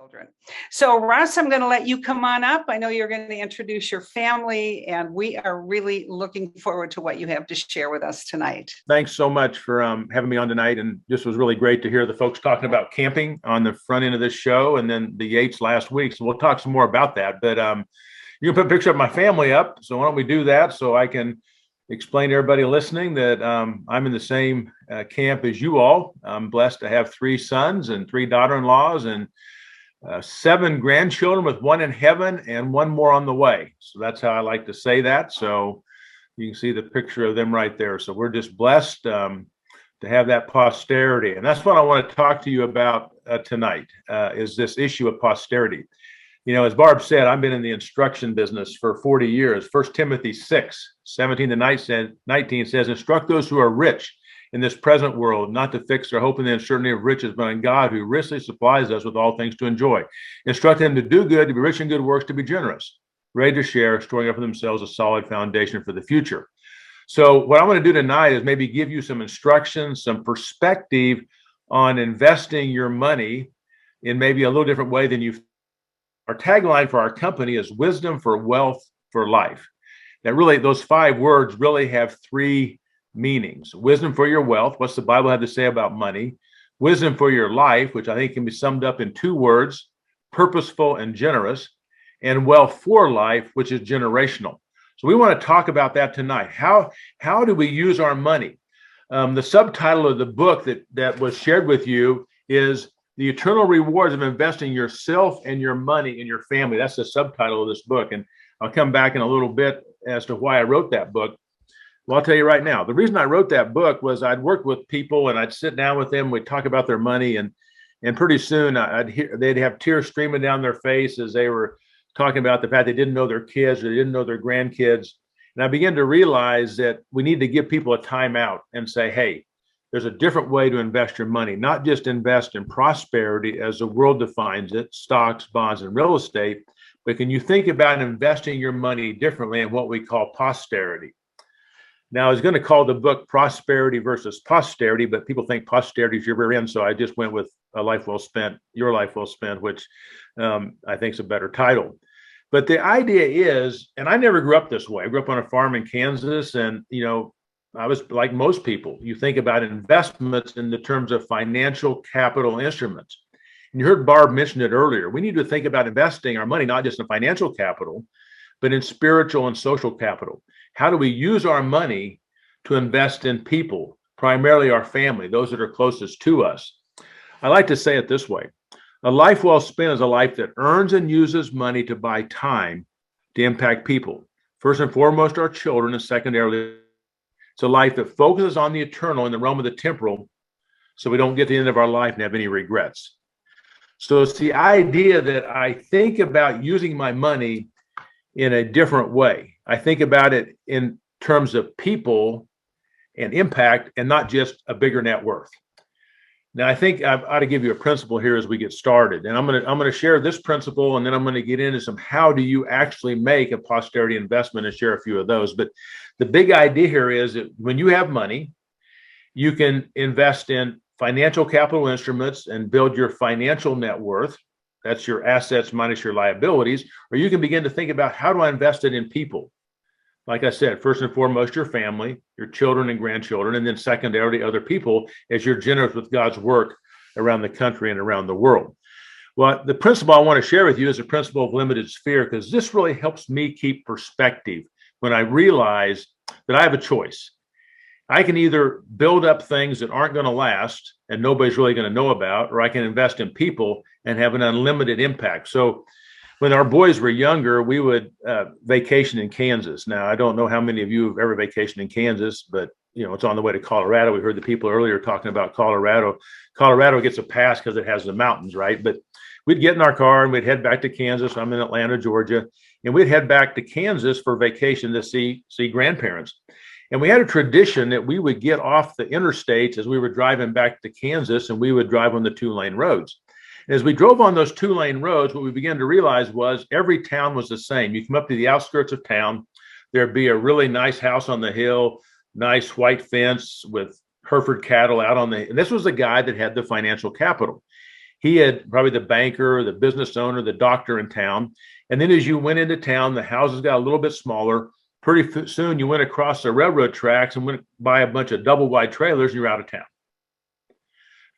children. So Russ, I'm going to let you come on up. I know you're going to introduce your family, and we are really looking forward to what you have to share with us tonight. Thanks so much for having me on tonight. And this was really great to hear the folks talking about camping on the front end of this show, and then the Yates last week. So we'll talk some more about that. But you can put a picture of my family up. So why don't we do that so I can explain to everybody listening that I'm in the same camp as you all. I'm blessed to have 3 sons and 3 daughter-in-laws and 7 grandchildren, with 1 in heaven and 1 more on the way. So that's how I like to say that. So you can see the picture of them right there. So we're just blessed to have that posterity. And that's what I want to talk to you about tonight, is this issue of posterity. You know, as Barb said, I've been in the instruction business for 40 years. 1 Timothy 6:17-19 says, instruct those who are rich in this present world, not to fix their hope in the uncertainty of riches, but on God, who richly supplies us with all things to enjoy. Instruct them to do good, to be rich in good works, to be generous, ready to share, storing up for themselves a solid foundation for the future. So what I want to do tonight is maybe give you some instructions, some perspective on investing your money in maybe a little different way than you've. Our tagline for our company is wisdom for wealth for life. Now, really, those 5 words really have 3 meanings. Wisdom for your wealth. What's the Bible have to say about money? Wisdom for your life, which I think can be summed up in 2 words, purposeful and generous, and wealth for life, which is generational. So we want to talk about that tonight. How do we use our money? The subtitle of the book that was shared with you is The Eternal Rewards of Investing Yourself and Your Money in Your Family. That's the subtitle of this book. And I'll come back in a little bit as to why I wrote that book. Well, I'll tell you right now, the reason I wrote that book was I'd work with people and I'd sit down with them, we'd talk about their money, and pretty soon they'd have tears streaming down their face as they were talking about the fact they didn't know their kids or they didn't know their grandkids. And I began to realize that we need to give people a timeout and say, hey, there's a different way to invest your money, not just invest in prosperity as the world defines it, stocks, bonds, and real estate, but can you think about investing your money differently in what we call posterity? Now, I was going to call the book Prosperity versus Posterity, but people think posterity is your rear end, so I just went with A Life Well Spent, Your Life Well Spent, which I think is a better title. But the idea is, and I never grew up this way. I grew up on a farm in Kansas, and, you know, I was like most people. You think about investments in the terms of financial capital instruments. And you heard Barb mention it earlier. We need to think about investing our money, not just in financial capital, but in spiritual and social capital. How do we use our money to invest in people, primarily our family, those that are closest to us? I like to say it this way. A life well spent is a life that earns and uses money to buy time to impact people. First and foremost, our children, and secondarily, it's a life that focuses on the eternal in the realm of the temporal, so we don't get to the end of our life and have any regrets. So it's the idea that I think about using my money in a different way. I think about it in terms of people and impact, and not just a bigger net worth. Now, I think I ought to give you a principle here as we get started, and I'm going to share this principle, and then I'm going to get into some how do you actually make a posterity investment and share a few of those. But the big idea here is that when you have money, you can invest in financial capital instruments and build your financial net worth. That's your assets minus your liabilities. Or you can begin to think about, how do I invest it in people? Like I said, first and foremost, your family, your children and grandchildren, and then secondarily, other people, as you're generous with God's work around the country and around the world. Well, the principle I want to share with you is the principle of limited sphere, because this really helps me keep perspective when I realize that I have a choice. I can either build up things that aren't going to last and nobody's really going to know about, or I can invest in people and have an unlimited impact. So when our boys were younger, we would vacation in Kansas. Now, I don't know how many of you have ever vacationed in Kansas, but you know, it's on the way to Colorado. We heard the people earlier talking about Colorado. Colorado gets a pass because it has the mountains, right? But we'd get in our car and we'd head back to Kansas. I'm in Atlanta, Georgia, and we'd head back to Kansas for vacation to see grandparents. And we had a tradition that we would get off the interstates as we were driving back to Kansas, and we would drive on the 2-lane roads. And as we drove on those 2-lane roads, what we began to realize was every town was the same. You come up to the outskirts of town, there'd be a really nice house on the hill, nice white fence with Hereford cattle out on the, and this was the guy that had the financial capital. He had probably the banker, the business owner, the doctor in town. And then as you went into town, the houses got a little bit smaller. Pretty soon you went across the railroad tracks and went by a bunch of double wide trailers and you're out of town.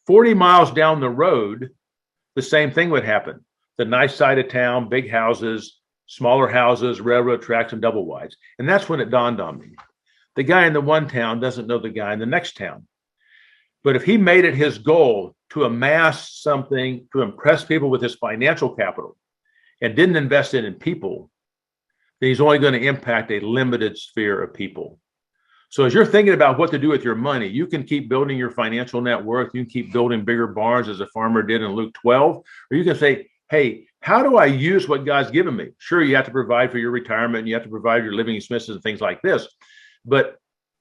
40 miles down the road, the same thing would happen. The nice side of town, big houses, smaller houses, railroad tracks, and double wides. And that's when it dawned on me. The guy in the one town doesn't know the guy in the next town. But if he made it his goal to amass something to impress people with his financial capital and didn't invest it in people, then he's only going to impact a limited sphere of people. So as you're thinking about what to do with your money, you can keep building your financial net worth. You can keep building bigger barns as a farmer did in Luke 12, or you can say, hey, how do I use what God's given me? Sure, you have to provide for your retirement, and you have to provide your living expenses and things like this. But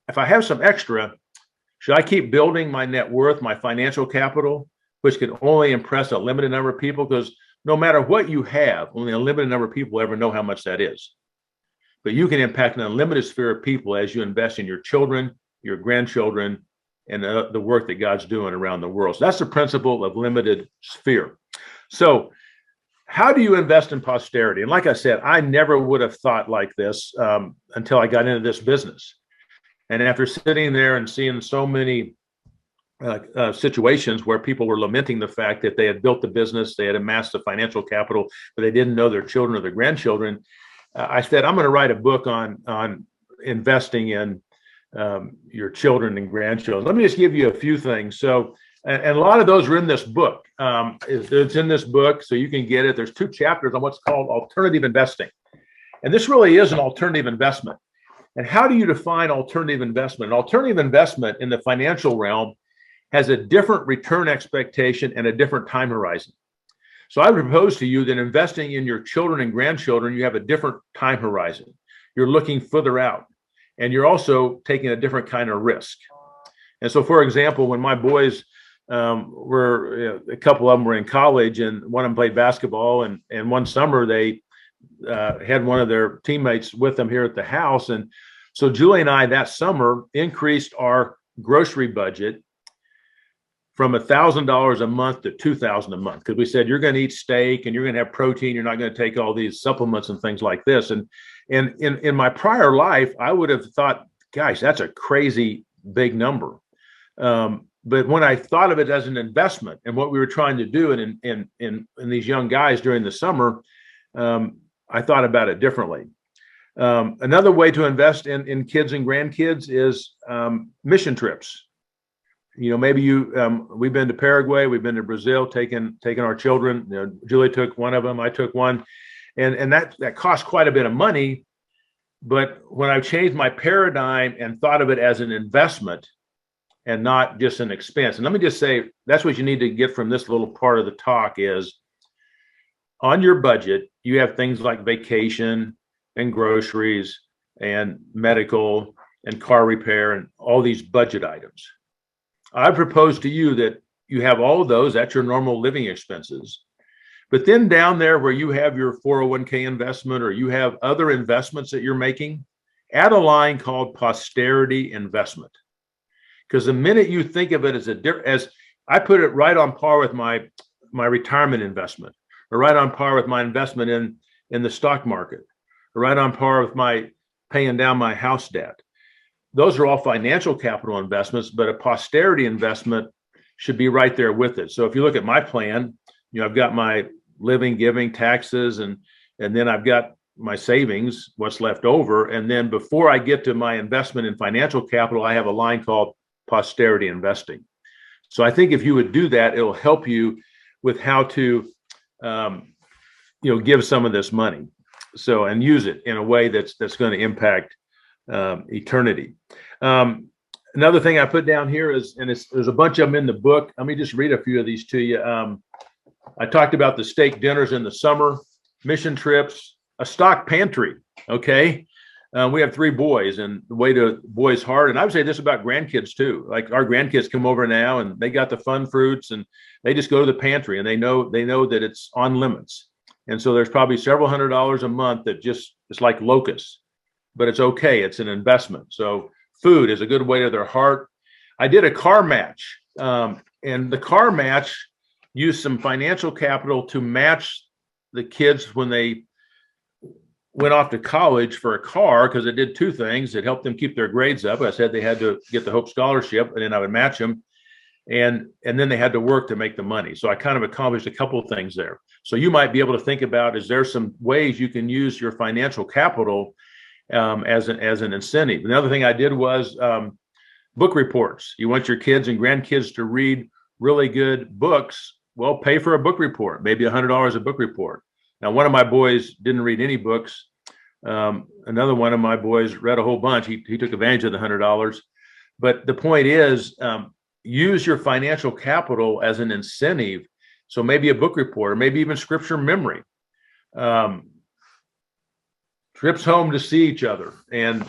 if I have some extra, should I keep building my net worth, my financial capital, which can only impress a limited number of people? Because no matter what you have, only a limited number of people ever know how much that is. But you can impact an unlimited sphere of people as you invest in your children, your grandchildren, and the work that God's doing around the world. So that's the principle of limited sphere. So how do you invest in posterity? And like I said, I never would have thought like this until I got into this business. And after sitting there and seeing so many situations where people were lamenting the fact that they had built the business, they had amassed the financial capital, but they didn't know their children or their grandchildren, I said, I'm going to write a book on investing in your children and grandchildren. Let me just give you a few things. So, and a lot of those are in this book. It's in this book, so you can get it. There's 2 chapters on what's called alternative investing. And this really is an alternative investment. And how do you define alternative investment? An alternative investment in the financial realm has a different return expectation and a different time horizon. So I would propose to you that investing in your children and grandchildren, you have a different time horizon. You're looking further out, and you're also taking a different kind of risk. And so, for example, when my boys were, a couple of them were in college, and one of them played basketball, and one summer they had one of their teammates with them here at the house. And so Julie and I that summer increased our grocery budget from $1,000 a month to $2,000 a month, because we said you're going to eat steak and you're going to have protein. You're not going to take all these supplements and things like this. And in my prior life, I would have thought, gosh, that's a crazy big number. But when I thought of it as an investment and what we were trying to do in these young guys during the summer, I thought about it differently. Another way to invest in kids and grandkids is mission trips. Maybe we've been to Paraguay, we've been to Brazil, taking our children. Julie took one of them, I took one, and that cost quite a bit of money. But when I changed my paradigm and thought of it as an investment and not just an expense, and let me just say, that's what you need to get from this little part of the talk is, on your budget, you have things like vacation and groceries and medical and car repair and all these budget items. I propose to you that you have all of those. That's your normal living expenses. But then down there where you have your 401k investment, or you have other investments that you're making, add a line called posterity investment. Because the minute you think of it as I put it right on par with my retirement investment, or right on par with my investment in the stock market, or right on par with my paying down my house debt. Those are all financial capital investments, but a posterity investment should be right there with it. So if you look at my plan, I've got my living, giving, taxes, and then I've got my savings, what's left over. And then before I get to my investment in financial capital, I have a line called posterity investing. So I think if you would do that, it'll help you with how to, give some of this money. So, and use it in a way that's going to impact eternity. Another thing I put down here is, and there's a bunch of them in the book. Let me just read a few of these to you. I talked about the steak dinners in the summer, mission trips, a stock pantry. Okay. We have 3 boys, and the way to boys' heart. And I would say this about grandkids too. Like our grandkids come over now and they got the fun fruits, and they just go to the pantry, and they know that it's on limits. And so there's probably several $100s a month that it's like locusts, but it's okay. It's an investment. So food is a good way to their heart. I did a car match, and the car match use some financial capital to match the kids when they went off to college for a car, because it did two things. It helped them keep their grades up. I said they had to get the Hope Scholarship, and then I would match them. And then they had to work to make the money. So I kind of accomplished a couple of things there. So you might be able to think about, is there some ways you can use your financial capital as an incentive? Another thing I did was book reports. You want your kids and grandkids to read really good books. Well, pay for a book report, maybe $100 a book report. Now, one of my boys didn't read any books. Another one of my boys read a whole bunch. He took advantage of the $100. But the point is, use your financial capital as an incentive. So maybe a book report, or maybe even scripture memory. Trips home to see each other, and,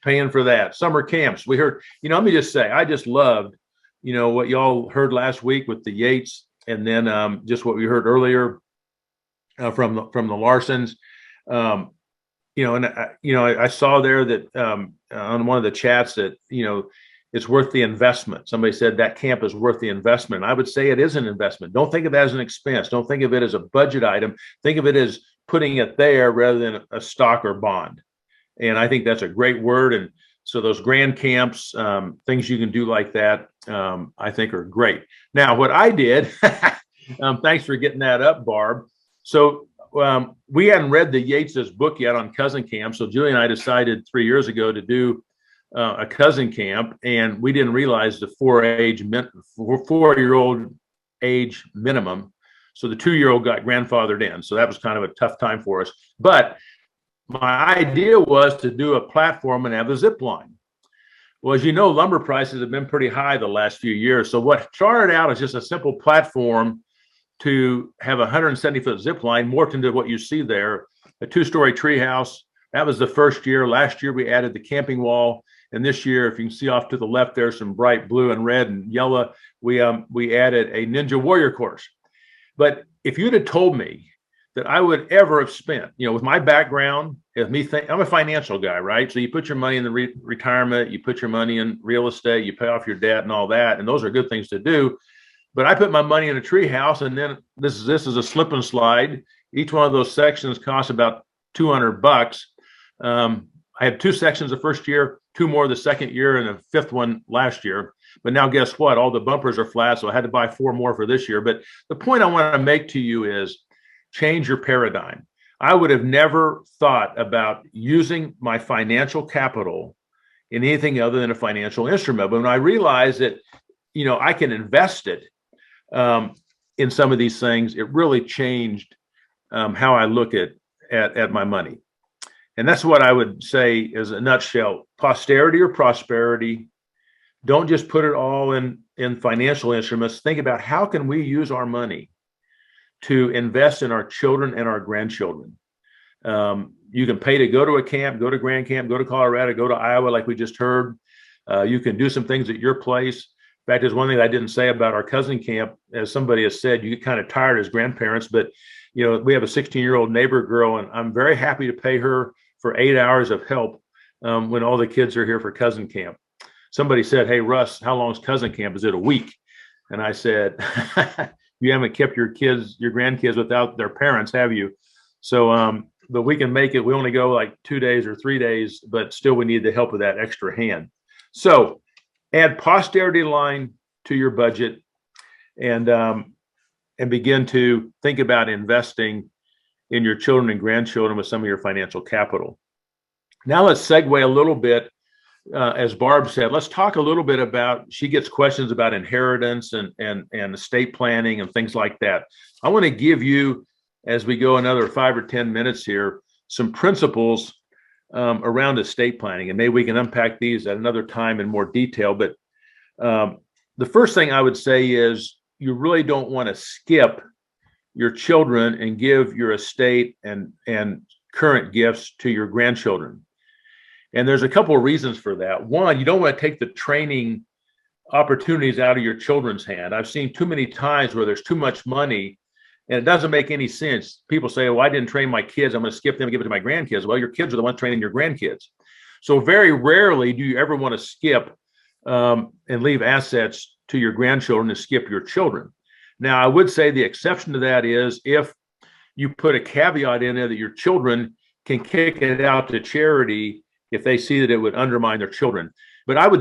paying for that. Summer camps. We heard, let me just say, I just loved, what y'all heard last week with the Yates, and then just what we heard earlier from the Larsons. I saw there that on one of the chats that, it's worth the investment. Somebody said that camp is worth the investment. I would say it is an investment. Don't think of it as an expense. Don't think of it as a budget item. Think of it as putting it there rather than a stock or bond. And I think that's a great word. And so those grand camps, things you can do like that, I think are great. Now, what I did, thanks for getting that up, Barb. So we hadn't read the Yates's book yet on cousin camp. So Julie and I decided 3 years ago to do a cousin camp, and we didn't realize the 4-year-old age minimum. So the 2-year-old got grandfathered in. So that was kind of a tough time for us. But my idea was to do a platform and have a zip line. Well, as you know, lumber prices have been pretty high the last few years. So what started out as just a simple platform to have a 170-foot zip line morphed into what you see there, a 2-story tree house. That was the first year. Last year, we added the camping wall. And this year, if you can see off to the left, there's some bright blue and red and yellow. We added a Ninja Warrior course. But if you'd have told me that I would ever have spent, with my background, I'm a financial guy, right? So you put your money in the retirement, you put your money in real estate, you pay off your debt and all that, and those are good things to do. But I put my money in a tree house, and then this is a slip and slide. Each one of those sections costs about $200. I had 2 sections the first year, 2 more the second year, and a 5th one last year. But now guess what? All the bumpers are flat, so I had to buy 4 more for this year. But the point I want to make to you is change your paradigm. I would have never thought about using my financial capital in anything other than a financial instrument. But when I realized that, I can invest it in some of these things, it really changed how I look at my money. And that's what I would say is a nutshell: posterity or prosperity. Don't just put it all in financial instruments. Think about, how can we use our money to invest in our children and our grandchildren? You can pay to go to a camp, go to Grand Camp, go to Colorado, go to Iowa, like we just heard. You can do some things at your place. In fact, there's one thing I didn't say about our cousin camp. As somebody has said, you get kind of tired as grandparents, but we have a 16-year-old neighbor girl, and I'm very happy to pay her for 8 hours of help when all the kids are here for cousin camp. Somebody said, "Hey, Russ, how long is cousin camp? Is it a week?" And I said, "You haven't kept your grandkids without their parents, have you?" So, but we can make it. We only go like 2 days or 3 days, but still we need the help of that extra hand. So add posterity line to your budget, and begin to think about investing in your children and grandchildren with some of your financial capital. Now let's segue a little bit. As Barb said, let's talk a little bit about, she gets questions about inheritance and estate planning and things like that. I want to give you, as we go another 5 or 10 minutes here, some principles around estate planning, and maybe we can unpack these at another time in more detail. But the first thing I would say is, you really don't want to skip your children and give your estate and current gifts to your grandchildren. And there's a couple of reasons for that. One, you don't want to take the training opportunities out of your children's hand. I've seen too many times where there's too much money and it doesn't make any sense. People say, "Well, I didn't train my kids, I'm going to skip them and give it to my grandkids." Well, your kids are the ones training your grandkids. So very rarely do you ever want to skip and leave assets to your grandchildren and skip your children. Now, I would say the exception to that is if you put a caveat in there that your children can kick it out to charity if they see that it would undermine their children. But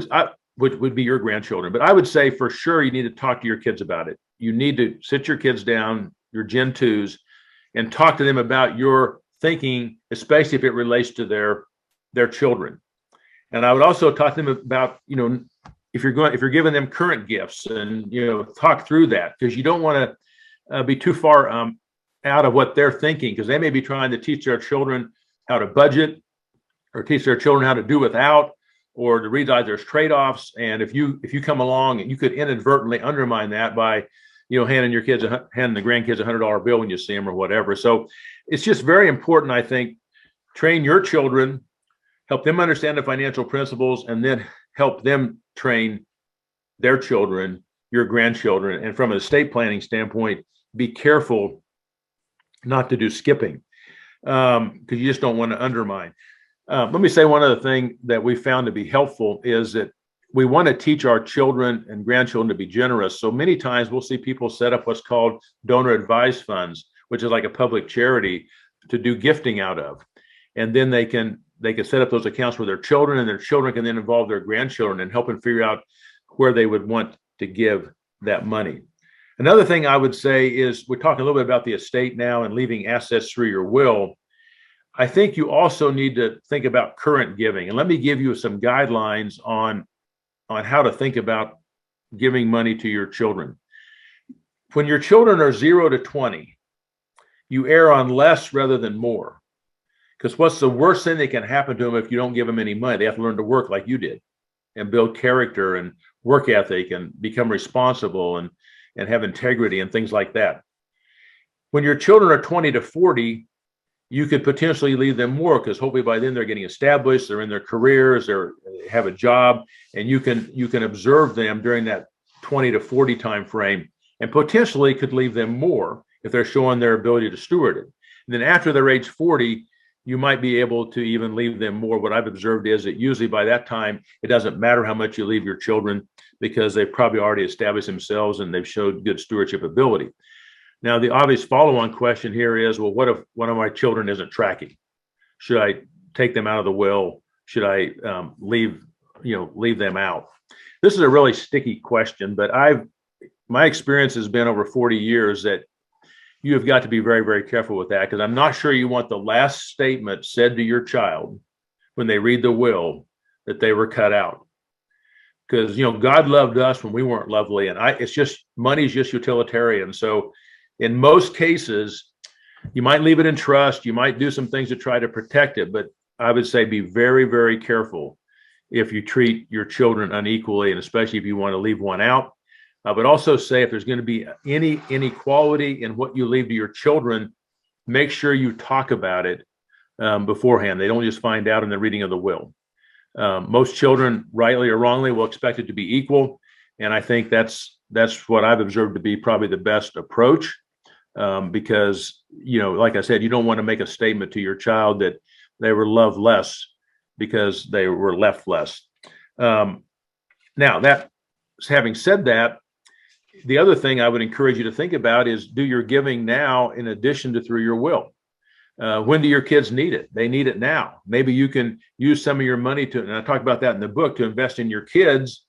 which would be your grandchildren. But I would say for sure you need to talk to your kids about it. You need to sit your kids down, your Gen 2s, and talk to them about your thinking, especially if it relates to their children. And I would also talk to them about, if you're giving them current gifts, and talk through that, because you don't want to be too far out of what they're thinking, because they may be trying to teach their children how to budget, or teach their children how to do without, or to realize there's trade-offs. And if you come along, and you could inadvertently undermine that by handing the grandkids $100 bill when you see them or whatever. So it's just very important, I think, train your children, help them understand the financial principles, and then help them train their children, your grandchildren. And from an estate planning standpoint, be careful not to do skipping, because you just don't want to undermine. Let me say one other thing that we found to be helpful is that we want to teach our children and grandchildren to be generous. So many times we'll see people set up what's called donor advised funds, which is like a public charity to do gifting out of. And then they can set up those accounts for their children, and their children can then involve their grandchildren and help them figure out where they would want to give that money. Another thing I would say is, we're talking a little bit about the estate now and leaving assets through your will. I think you also need to think about current giving. And let me give you some guidelines on how to think about giving money to your children. When your children are 0 to 20, you err on less rather than more. Because what's the worst thing that can happen to them if you don't give them any money? They have to learn to work like you did, and build character and work ethic, and become responsible, and have integrity and things like that. When your children are 20 to 40, you could potentially leave them more, because hopefully by then they're getting established, they're in their careers, they have a job, and you can observe them during that 20 to 40 time frame, and potentially could leave them more if they're showing their ability to steward it. And then after they're age 40, you might be able to even leave them more. What I've observed is that usually by that time, it doesn't matter how much you leave your children, because they've probably already established themselves and they've showed good stewardship ability. Now, the obvious follow-on question here is, well, what if one of my children isn't tracking? Should I take them out of the will? Should I leave them out? This is a really sticky question, but my experience has been over 40 years that you have got to be very, very careful with that, because I'm not sure you want the last statement said to your child when they read the will that they were cut out. Because, God loved us when we weren't lovely, and money's just utilitarian. So in most cases, you might leave it in trust, you might do some things to try to protect it, but I would say be very, very careful if you treat your children unequally, and especially if you want to leave one out. I would also say, if there's going to be any inequality in what you leave to your children, make sure you talk about it beforehand. They don't just find out in the reading of the will. Most children, rightly or wrongly, will expect it to be equal, and I think that's what I've observed to be probably the best approach, because like I said, you don't want to make a statement to your child that they were loved less because they were left less. Now, having said that, the other thing I would encourage you to think about is, do your giving now in addition to through your will. When do your kids need it? They need it now. Maybe you can use some of your money and I talk about that in the book, to invest in your kids,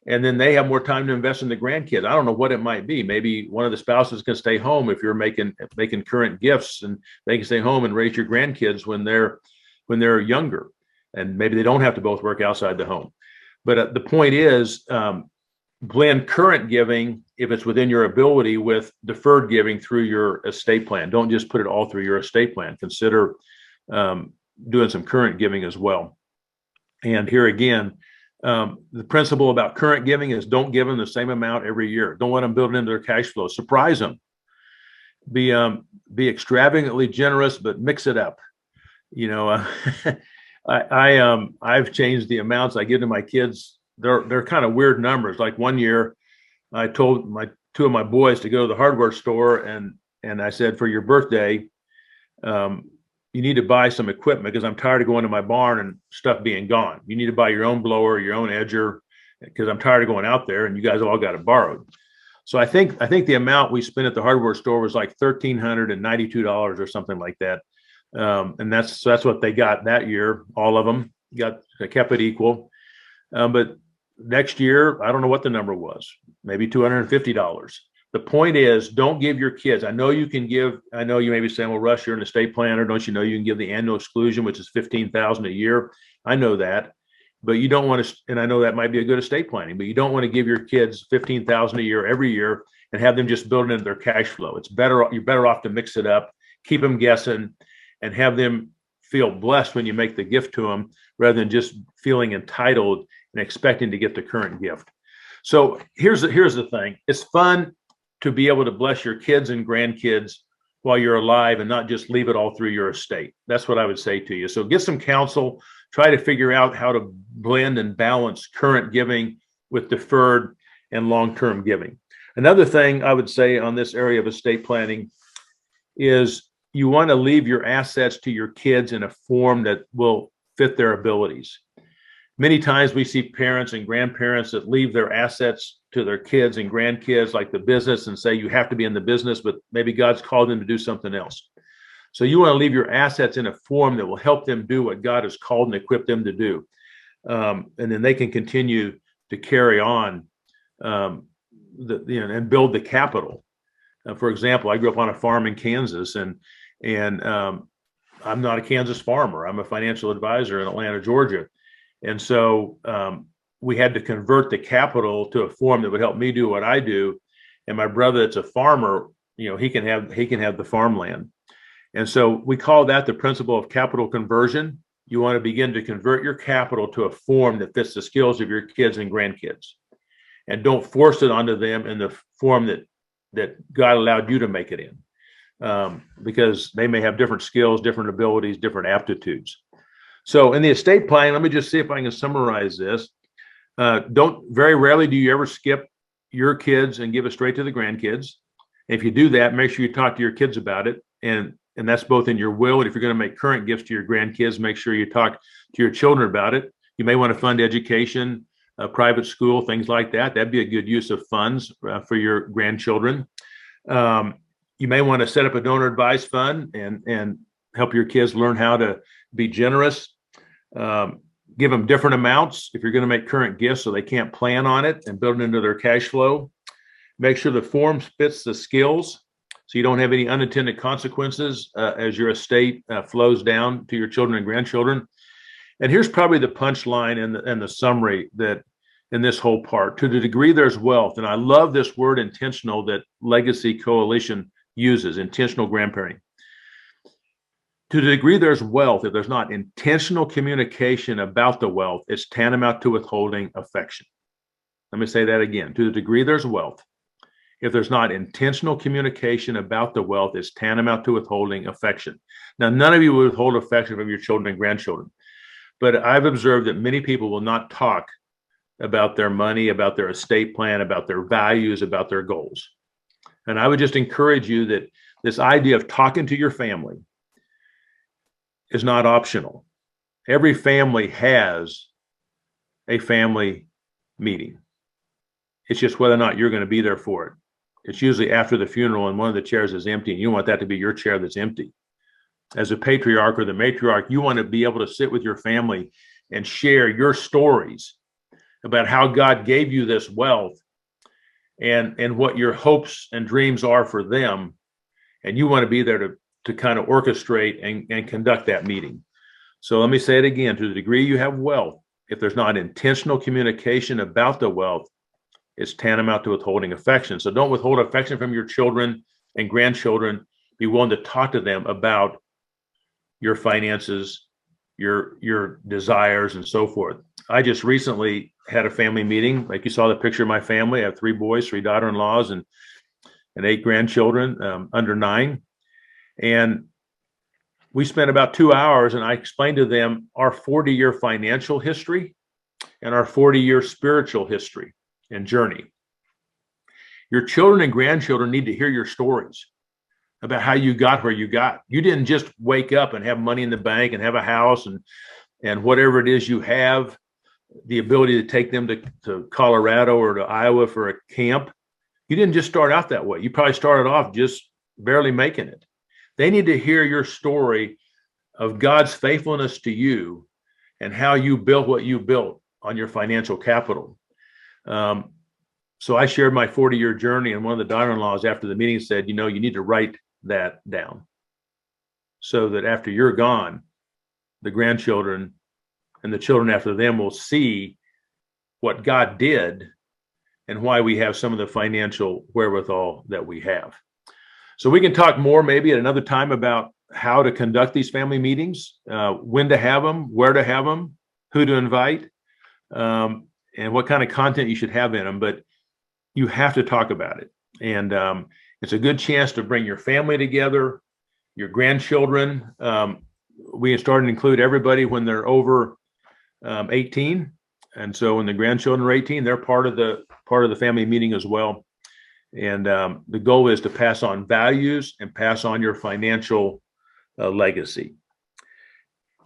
and then they have more time to invest in the grandkids. I don't know what it might be. Maybe one of the spouses can stay home if you're making current gifts, and they can stay home and raise your grandkids when they're younger, and maybe they don't have to both work outside the home. But the point is, blend current giving, if it's within your ability, with deferred giving through your estate plan. Don't just put it all through your estate plan. Consider doing some current giving as well. And here again, the principle about current giving is, don't give them the same amount every year. Don't let them build it into their cash flow. Surprise them. Be extravagantly generous, but mix it up. I've changed the amounts I give to my kids. They're kind of weird numbers. Like one year, I told two of my boys to go to the hardware store, and I said, for your birthday, you need to buy some equipment, because I'm tired of going to my barn and stuff being gone. You need to buy your own blower, your own edger, because I'm tired of going out there, and you guys all got it borrowed. So I think the amount we spent at the hardware store was like $1,392 or something like that. And that's what they got that year. All of them kept it equal. But next year, I don't know what the number was, maybe $250. The point is, don't give your kids. I know you may be saying, well, Russ, you're an estate planner. Don't you know you can give the annual exclusion, which is $15,000 a year? I know that. But you don't want to, and I know that might be a good estate planning, but you don't want to give your kids $15,000 a year every year and have them just build it into their cash flow. You're better off to mix it up, keep them guessing, and have them feel blessed when you make the gift to them, rather than just feeling entitled and expecting to get the current gift. So here's the thing. It's fun to be able to bless your kids and grandkids while you're alive and not just leave it all through your estate. That's what I would say to you. So get some counsel, try to figure out how to blend and balance current giving with deferred and long-term giving. Another thing I would say on this area of estate planning is you want to leave your assets to your kids in a form that will fit their abilities. Many times we see parents and grandparents that leave their assets to their kids and grandkids, like the business, and say you have to be in the business, but maybe God's called them to do something else. So you want to leave your assets in a form that will help them do what God has called and equipped them to do. And then they can continue to carry on and build the capital. For example, I grew up on a farm in Kansas, and I'm not a Kansas farmer. I'm a financial advisor in Atlanta, Georgia. And so we had to convert the capital to a form that would help me do what I do. And my brother, that's a farmer, he can have the farmland. And so we call that the principle of capital conversion. You want to begin to convert your capital to a form that fits the skills of your kids and grandkids. And don't force it onto them in the form that God allowed you to make it in, because they may have different skills, different abilities, different aptitudes. So in the estate plan, let me just see if I can summarize this. Very rarely do you ever skip your kids and give it straight to the grandkids. If you do that, make sure you talk to your kids about it. And that's both in your will. And if you're going to make current gifts to your grandkids, make sure you talk to your children about it. You may want to fund education, private school, things like that. That'd be a good use of funds for your grandchildren. You may want to set up a donor advised fund and help your kids learn how to be generous. Give them different amounts if you're going to make current gifts so they can't plan on it, and build it into their cash flow. Make sure the form fits the skills so you don't have any unintended consequences as your estate flows down to your children and grandchildren. And here's probably the punchline and the summary that in this whole part. To the degree there's wealth, and I love this word intentional that Legacy Coalition uses, intentional grandparenting. To the degree there's wealth, if there's not intentional communication about the wealth, it's tantamount to withholding affection. Let me say that again. To the degree there's wealth, if there's not intentional communication about the wealth, it's tantamount to withholding affection. Now, none of you will withhold affection from your children and grandchildren, but I've observed that many people will not talk about their money, about their estate plan, about their values, about their goals. And I would just encourage you that this idea of talking to your family is not optional. Every family has a family meeting. It's just whether or not you're going to be there for it. It's usually after the funeral and one of the chairs is empty, and you want that to be your chair that's empty. As a patriarch or the matriarch, you want to be able to sit with your family and share your stories about how God gave you this wealth and what your hopes and dreams are for them. And you want to be there to kind of orchestrate and conduct that meeting. So let me say it again. To the degree you have wealth, if there's not intentional communication about the wealth, it's tantamount to withholding affection. So don't withhold affection from your children and grandchildren. Be willing to talk to them about your finances, your desires, and so forth. I just recently had a family meeting. Like you saw the picture of my family. I have 3 boys, 3 daughter-in-laws, and 8 grandchildren under 9. And we spent about 2 hours, and I explained to them our 40-year financial history and our 40-year spiritual history and journey. Your children and grandchildren need to hear your stories about how you got where you got. You didn't just wake up and have money in the bank and have a house and whatever it is you have, the ability to take them to Colorado or to Iowa for a camp. you didn't just start out that way. You probably started off just barely making it. They need to hear your story of God's faithfulness to you and how you built what you built on your financial capital. So I shared my 40-year journey, and one of the daughter-in-laws after the meeting said, you need to write that down so that after you're gone, the grandchildren and the children after them will see what God did and why we have some of the financial wherewithal that we have. So we can talk more maybe at another time about how to conduct these family meetings, when to have them, where to have them, who to invite, and what kind of content you should have in them. But you have to talk about it. And it's a good chance to bring your family together, your grandchildren. We started to include everybody when they're over 18. And so when the grandchildren are 18, they're part of the family meeting as well. And the goal is to pass on values and pass on your financial legacy.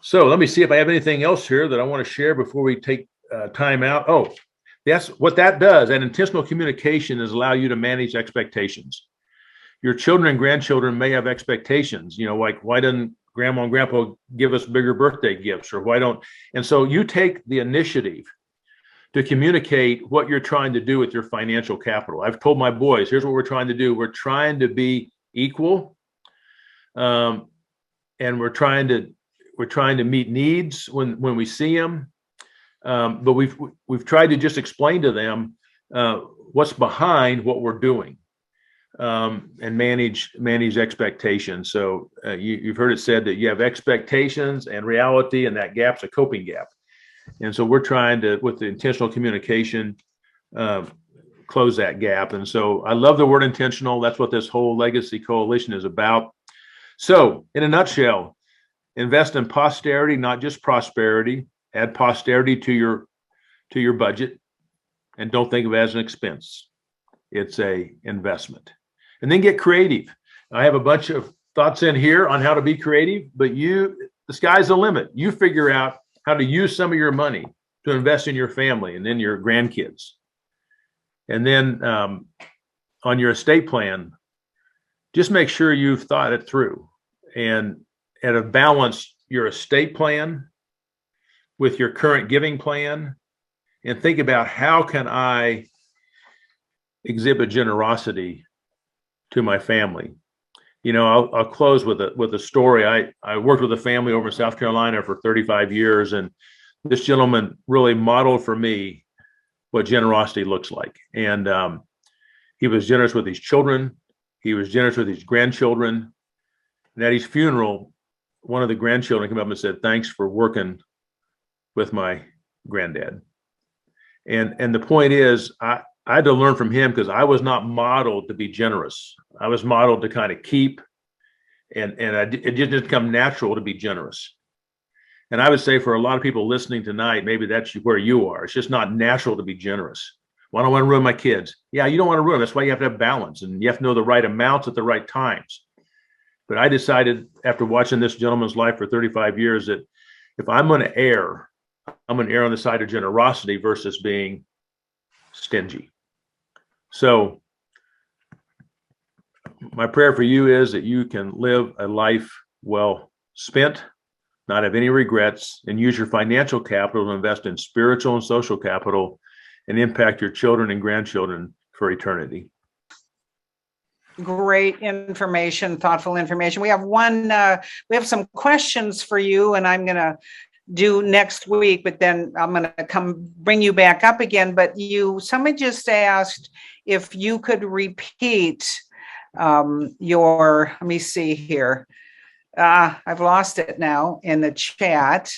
So let me see if I have anything else here that I want to share before we take time out. Oh, that's what that does. And intentional communication is allow you to manage expectations. Your children and grandchildren may have expectations, like why doesn't grandma and grandpa give us bigger birthday gifts, or why don't, and so you take the initiative to communicate what you're trying to do with your financial capital. I've told my boys, here's what we're trying to do. We're trying to be equal. And we're trying to meet needs when we see them. But we've tried to just explain to them what's behind what we're doing, and manage expectations. So you've heard it said that you have expectations and reality, and that gap's a coping gap. And so we're trying to, with the intentional communication, close that gap. And so I love the word intentional. That's what this whole Legacy Coalition is about. So in a nutshell, invest in posterity, not just prosperity. Add posterity to your budget, and don't think of it as an expense. It's a investment. And then get creative. I have a bunch of thoughts in here on how to be creative, but the sky's the limit. You figure out how to use some of your money to invest in your family and then your grandkids. And then on your estate plan, just make sure you've thought it through and have balanced your estate plan with your current giving plan, and think about how can I exhibit generosity to my family. I'll close with a story. I worked with a family over in South Carolina for 35 years, and this gentleman really modeled for me what generosity looks like. And he was generous with his children. He was generous with his grandchildren. And at his funeral, one of the grandchildren came up and said, "Thanks for working with my granddad." And the point is, I had to learn from him because I was not modeled to be generous. I was modeled to kind of keep, and it didn't come natural to be generous. And I would say for a lot of people listening tonight, maybe that's where you are. It's just not natural to be generous. Well, I don't want to ruin my kids. Yeah, you don't want to ruin them. That's why you have to have balance, and you have to know the right amounts at the right times. But I decided after watching this gentleman's life for 35 years that if I'm going to err, I'm going to err on the side of generosity versus being stingy. So my prayer for you is that you can live a life well spent, not have any regrets, and use your financial capital to invest in spiritual and social capital and impact your children and grandchildren for eternity. Great information, thoughtful information. We have we have some questions for you, and I'm going to do next week, but then I'm going to come bring you back up again. But somebody just asked if you could repeat let me see here. I've lost it now in the chat.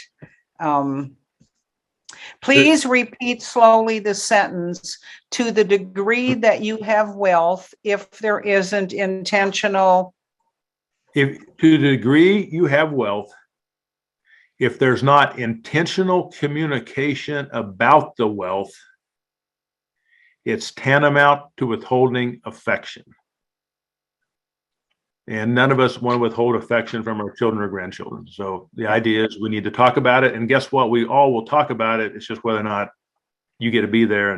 Please repeat slowly the sentence, "To the degree that you have wealth, if there isn't intentional." To the degree you have wealth, if there's not intentional communication about the wealth, it's tantamount to withholding affection. And none of us want to withhold affection from our children or grandchildren. So the idea is we need to talk about it. And guess what? We all will talk about it. It's just whether or not you get to be there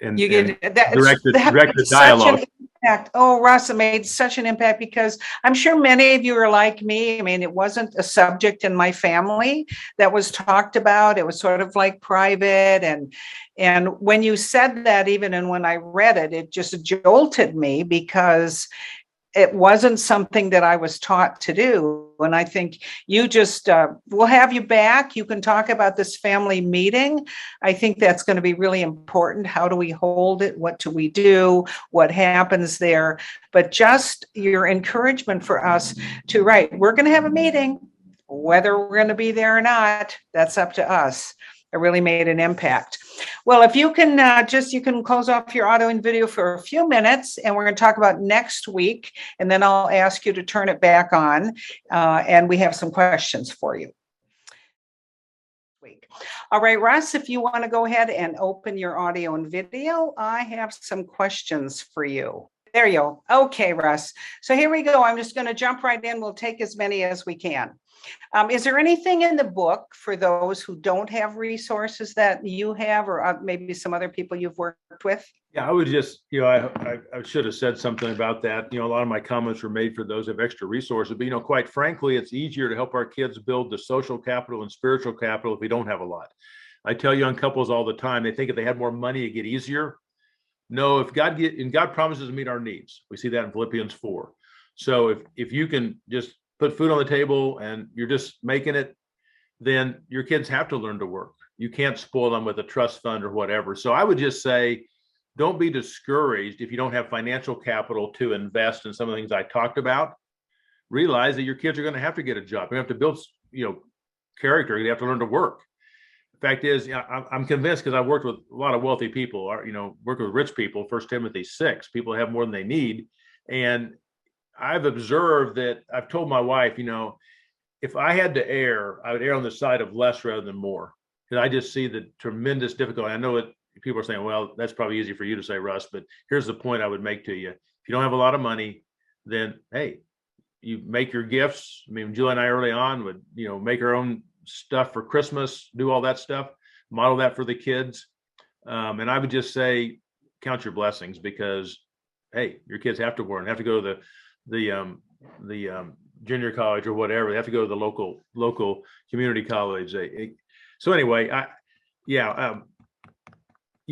and, You and get that. That direct the made such dialogue. an impact. Oh, Russ, it made such an impact because I'm sure many of you are like me. I mean, it wasn't a subject in my family that was talked about. It was sort of like private. And when you said that, even and when I read it, it just jolted me because it wasn't something that I was taught to do. And I think you just, we'll have you back. You can talk about this family meeting. I think that's going to be really important. How do we hold it? What do we do? What happens there? But just your encouragement for us to, right, we're going to have a meeting, whether we're going to be there or not, that's up to us. It really made an impact. Well, if you can you can close off your audio and video for a few minutes, and we're going to talk about next week, and then I'll ask you to turn it back on, and we have some questions for you. All right, Russ, if you want to go ahead and open your audio and video, I have some questions for you. There you go. Okay, Russ. So here we go. I'm just going to jump right in. We'll take as many as we can. Is there anything in the book for those who don't have resources that you have, or maybe some other people you've worked with? Yeah, I would just, I should have said something about that. A lot of my comments were made for those who have extra resources, but, quite frankly, it's easier to help our kids build the social capital and spiritual capital if we don't have a lot. I tell young couples all the time, they think if they had more money, it'd get easier. No, if God promises to meet our needs. We see that in Philippians 4. So if you can just put food on the table and you're just making it, then your kids have to learn to work. You can't spoil them with a trust fund or whatever. So I would just say, don't be discouraged if you don't have financial capital to invest in some of the things I talked about. Realize that your kids are going to have to get a job. You have to build, character. You have to learn to work. The fact is, I'm convinced, because I've worked with a lot of wealthy people, worked with rich people, 1 Timothy 6, people have more than they need. And I've observed that I've told my wife, if I had to err, I would err on the side of less rather than more. Because I just see the tremendous difficulty. I know that people are saying, well, that's probably easy for you to say, Russ, but here's the point I would make to you. If you don't have a lot of money, then, hey, you make your gifts. I mean, Julie and I early on would, make our own stuff for Christmas, do all that stuff, model that for the kids. And I would just say, count your blessings, because, hey, your kids have to work and have to go to the junior college or whatever. They have to go to the local community college. So anyway, you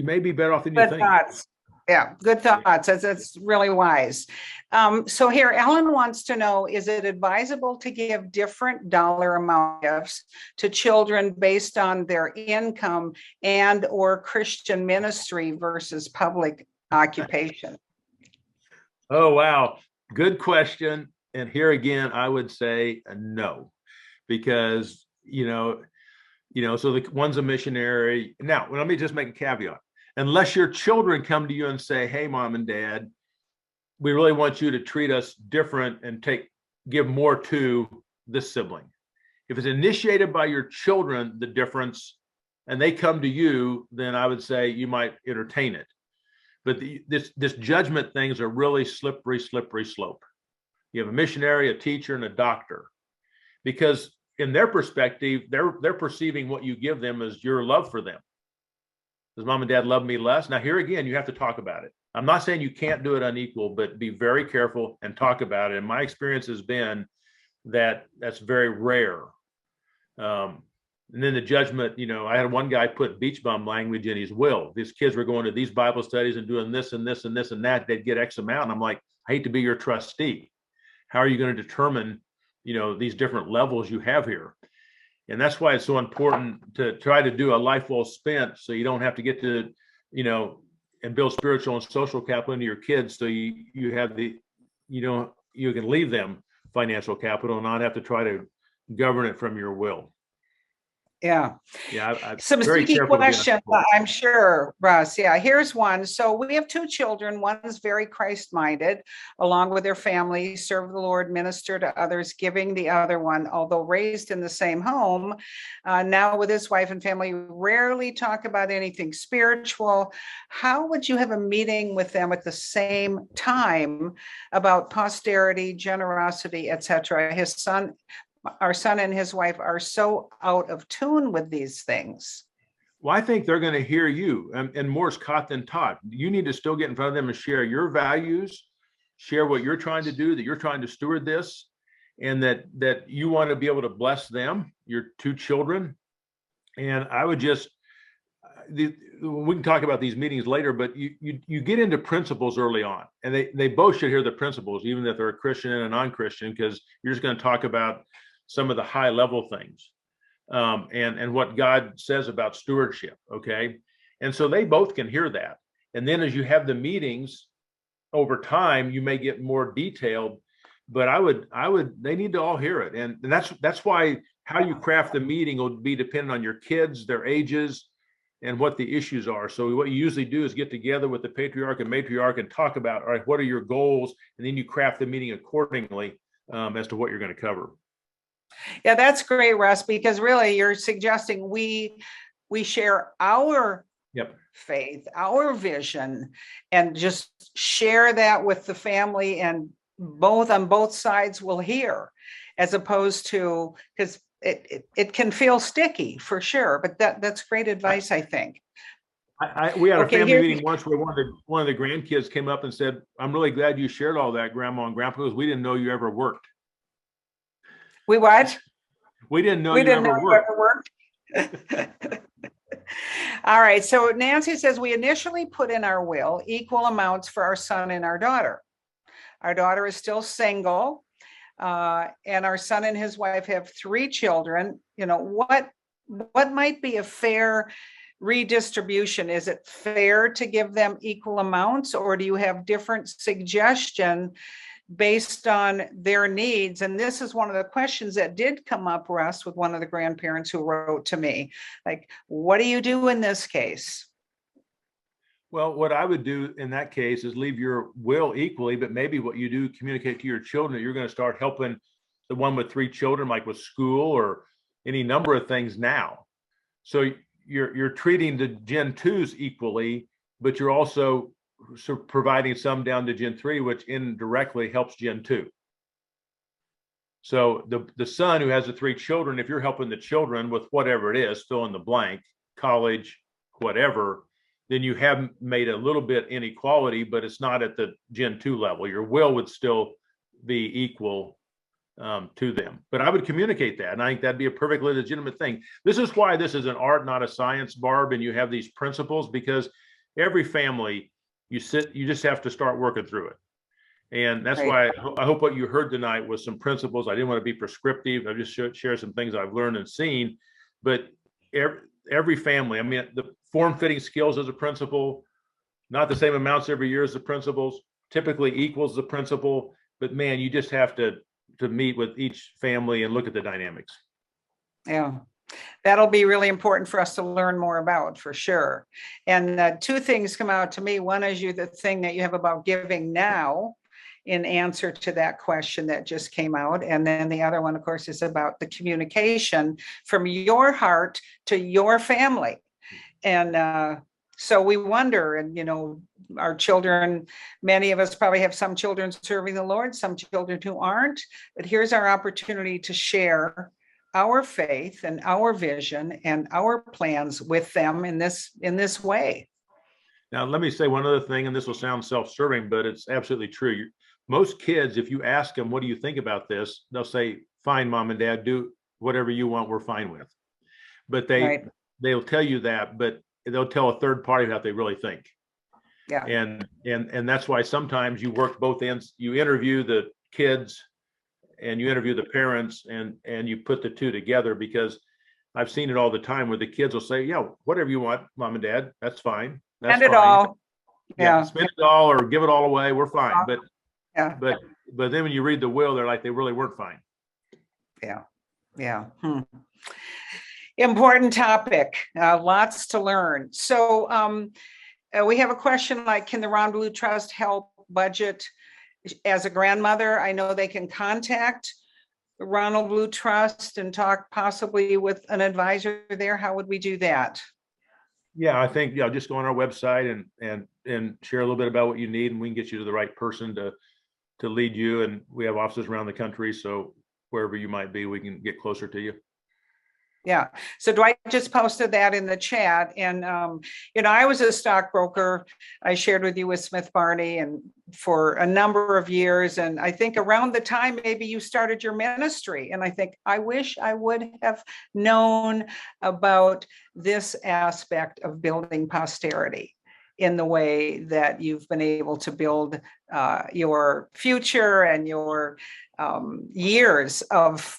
may be better off than you think. Thoughts. Yeah, good thoughts. That's really wise. So here, Ellen wants to know, is it advisable to give different dollar amount gifts to children based on their income and or Christian ministry versus public occupation? Oh, wow. Good question. And here again, I would say no, because, so the one's a missionary. Now, let me just make a caveat. Unless your children come to you and say, hey, mom and dad, we really want you to treat us different and give more to this sibling. If it's initiated by your children, the difference, and they come to you, then I would say you might entertain it. But this judgment things are really slippery slope. You have a missionary, a teacher, and a doctor, because in their perspective, they're perceiving what you give them as your love for them. Does mom and dad love me less? Now, here again, you have to talk about it. I'm not saying you can't do it unequal, but be very careful and talk about it. And my experience has been that that's very rare. And then the judgment, I had one guy put beach bum language in his will. These kids were going to these Bible studies and doing this and this and this and that. They'd get X amount. And I'm like, I hate to be your trustee. How are you going to determine, these different levels you have here? And that's why it's so important to try to do a life well spent, so you don't have to get to, and build spiritual and social capital into your kids. So you have you can leave them financial capital and not have to try to govern it from your will. Yeah. Yeah. Some sneaky question, I'm sure, Russ. Yeah, here's one. So we have 2 children. One is very Christ-minded, along with their family, serve the Lord, minister to others, giving. The other one, although raised in the same home, now with his wife and family, rarely talk about anything spiritual. How would you have a meeting with them at the same time about posterity, generosity, etc.? Our son and his wife are so out of tune with these things. Well, I think they're going to hear you, and more is caught than taught. You need to still get in front of them and share your values, share what you're trying to do, that you're trying to steward this, and that you want to be able to bless them, your two children. And I would just, we can talk about these meetings later, but you get into principles early on, and they both should hear the principles, even if they're a Christian and a non-Christian, because you're just going to talk about some of the high level things, and what God says about stewardship. Okay. And so they both can hear that. And then as you have the meetings over time, you may get more detailed, but they need to all hear it. And that's why how you craft the meeting will be dependent on your kids, their ages, and what the issues are. So what you usually do is get together with the patriarch and matriarch and talk about, all right, what are your goals? And then you craft the meeting accordingly, as to what you're going to cover. Yeah, that's great, Russ, because really you're suggesting we share our faith, our vision, and just share that with the family, and on both sides will hear, as opposed to, because it can feel sticky for sure, but that's great advice, I think. We had a family meeting once where one of the grandkids came up and said, "I'm really glad you shared all that, Grandma and Grandpa, because we didn't know you ever worked." We what? We didn't know you ever worked. All right. So Nancy says, we initially put in our will equal amounts for our son and our daughter. Our daughter is still single, and our son and his wife have 3 children. What might be a fair redistribution? Is it fair to give them equal amounts, or do you have different suggestion based on their needs? And this is one of the questions that did come up, Russ, with one of the grandparents who wrote to me, like, what do you do in this case? Well, what I would do in that case is leave your will equally, but maybe what you do, communicate to your children that you're going to start helping the one with 3 children, like with school or any number of things now. So you're treating the Gen 2s equally, but you're also providing some down to Gen 3, which indirectly helps Gen 2. So the son who has the 3 children, if you're helping the children with whatever it is, fill in the blank, college, whatever, then you have made a little bit inequality, but it's not at the Gen 2 level. Your will would still be equal to them. But I would communicate that, and I think that'd be a perfectly legitimate thing. This is why this is an art, not a science, Barb, and you have these principles, because every family, you just have to start working through it. And that's why I hope what you heard tonight was some principles. I didn't want to be prescriptive. I just share some things I've learned and seen. But every family, I mean, the form-fitting skills as a principle, not the same amounts every year as the principles, typically equals the principle. But man, you just have to meet with each family and look at the dynamics. Yeah. That'll be really important for us to learn more about, for sure. And 2 things come out to me. One is the thing that you have about giving now in answer to that question that just came out. And then the other one, of course, is about the communication from your heart to your family. And so we wonder, and our children, many of us probably have some children serving the Lord, some children who aren't, but here's our opportunity to share our faith and our vision and our plans with them in this way. Now, let me say one other thing, and this will sound self-serving, but it's absolutely true. Most kids, if you ask them, what do you think about this? They'll say, fine, Mom and Dad, do whatever you want, we're fine with. But they'll tell you that, but they'll tell a third party what they really think. Yeah. And that's why sometimes you work both ends. You interview the kids and you interview the parents, and you put the 2 together, because I've seen it all the time where the kids will say, yeah, whatever you want, Mom and Dad, that's fine. That's spend it all. Yeah. Spend it all or give it all away. We're fine. But then when you read the will, they're like, they really weren't fine. Yeah. Important topic. Lots to learn. So we have a question like, can the Ron Blue Trust help budget as a grandmother? I know they can contact Ronald Blue Trust and talk possibly with an advisor there. How would we do that? Yeah, I think just go on our website and share a little bit about what you need, and we can get you to the right person to lead you. And we have offices around the country, so wherever you might be, we can get closer to you. Yeah. So Dwight just posted that in the chat. And, I was a stockbroker. I shared with you with Smith Barney and for a number of years. And I think around the time maybe you started your ministry. And I think I wish I would have known about this aspect of building posterity in the way that you've been able to build your future and your years of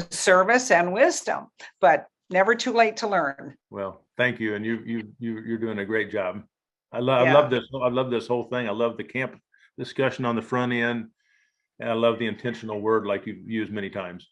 service and wisdom, but never too late to learn. Well, thank you. And you're doing a great job. I Yeah. love this. I love this whole thing. I love the camp discussion on the front end. And I love the intentional word like you've used many times.